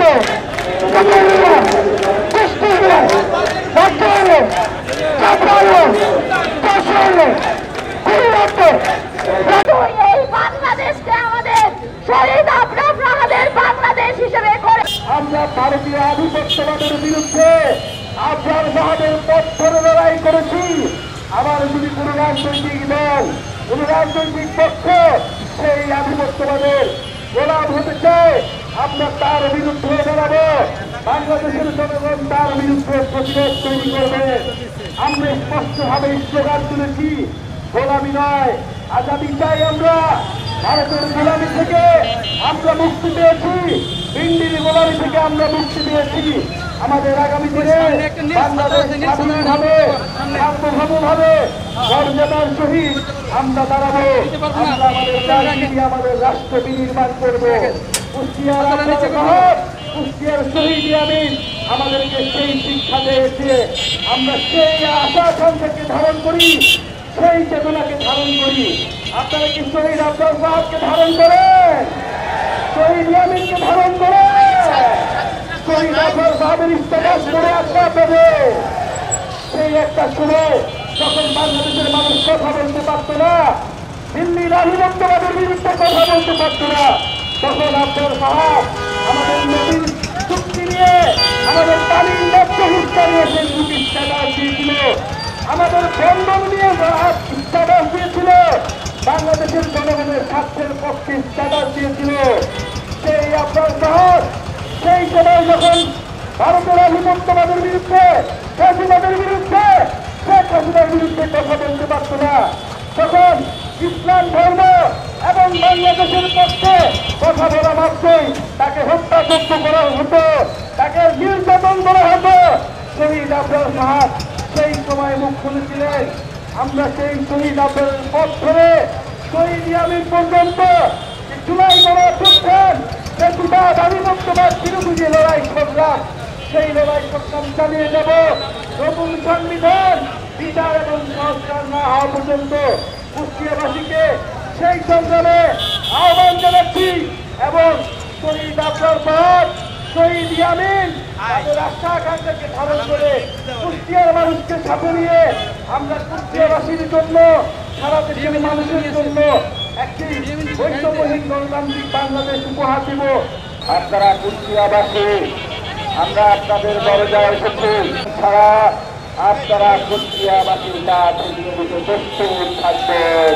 এই বাংলাদেশকে আমাদের শহীদ আফরাজ রাহাদের বাংলাদেশ হিসেবে করে আমরা ভারতীয় আধিপত্যবাদের বিরুদ্ধে আফরাজ রাহাদের পথ ধরে লড়াই করেছি। আবার যদি কোন রাজনৈতিক দল কোন রাজনৈতিক পক্ষ সেই আধিপত্যবাদের গোলাম হতে চায়, আমরা তার বিরুদ্ধে দাঁড়াবো। বাংলাদেশের জনগণ তার বিরুদ্ধে প্রতিরোধ তৈরি করবে। আমরা স্পষ্টভাবে স্লোগান তুলেছি, গোলামি নয় আজাদি চাই। আমরা ভারতের গোলামি থেকে আমরা মুক্তি পেয়েছি, ইন্ডির গোলামি থেকে আমরা মুক্তি পেয়েছি। আমাদের আগামী দিনে বাংলাদেশ স্বাধীনভাবে সার্বভৌমভাবে মর্যাদার সহিত আমরা দাঁড়াবো। আমরা আমাদের রাজনীতি আমাদের রাষ্ট্র বিনির্মাণ করবো। কুষ্টিয়ার শহীদ আমিন আমাদেরকে সেই শিক্ষা দিয়েছে। আমরা সেই আশা আকাঙ্ক্ষাকে ধারণ করি, সেই চেতনাকে ধারণ করি। আপনারা কি শহীদ আফরাজ রাহাতকে ধারণ করেন? শহীদ আমিনকে ধারণ করেন? শহীদ আফরাজ রাহাতের স্ট্যাটাস করে আপনাদের সেই একটা সময় যখন বাংলাদেশের মানুষ কথা বলতে পারত না, দিল্লির আধিপত্যবাদের বিরুদ্ধে কথা বলতে পারত না, তখন আফরাজ রাহাত আমাদের নদীর চুক্তি নিয়ে আমাদের পানির লক্ষ্য হিস্সা নিয়ে ফেসবুক স্ট্যাটাস দিয়েছিল, আমাদের বন্ধন নিয়ে স্ট্যাটাস দিয়েছিল, বাংলাদেশের জনগণের স্বার্থের পক্ষে স্ট্যাটাস দিয়েছিল। সেই আফরাজ রাহাত সেই সময় যখন ভারতের আধিপত্যবাদের বিরুদ্ধে ফ্যাসিবাদের বিরুদ্ধে শেখ হাসিনার বিরুদ্ধে কথা বলতে পারত না, তখন ইসলাম ধর্ম এবং বাংলাদেশের পক্ষে কথা বলা মাত্রই তাকে হত্যাযজ্ঞ করা হতো, তাকে নির্যাতন করা হতো। শহীদ আফরাজ রাহাত সেই সময় মুখ খুলেছিলেন। আমরা সেই শহীদ আফরাজের পথ ধরে শহীদ আমিন পর্যন্ত জুলাই গণঅভ্যুত্থান ফ্যাসিবাদ আধিপত্যবাদ বিরোধী যে লড়াই সংগ্রাম, সেই লড়াই সংগ্রাম চালিয়ে যাব। নতুন সংবিধান বিচার এবং সংস্কার না হওয়া পর্যন্ত কুষ্টিয়াবাসীকে সেই সংগ্রামে আহ্বান জানাচ্ছি। এবং শহীদ আফরাজ রাহাত, শহীদ আমিন তাদের আশা আকাঙ্ক্ষাকে ধারণ করে কুষ্টিয়ার মানুষকে সাথে নিয়ে আমরা কুষ্টিয়াবাসীর জন্য, সারা দেশের মানুষের জন্য একটি বৈষম্যহীন গণতান্ত্রিক বাংলাদেশ উপহার দিব। আপনারা কুষ্টিয়াবাসী, আমরা আপনাদের দরজায় এসেছি, ছাড়া আপনারা কুষ্টিয়াবাসীর কাছে নিয়মিত প্রস্তুত থাকবেন।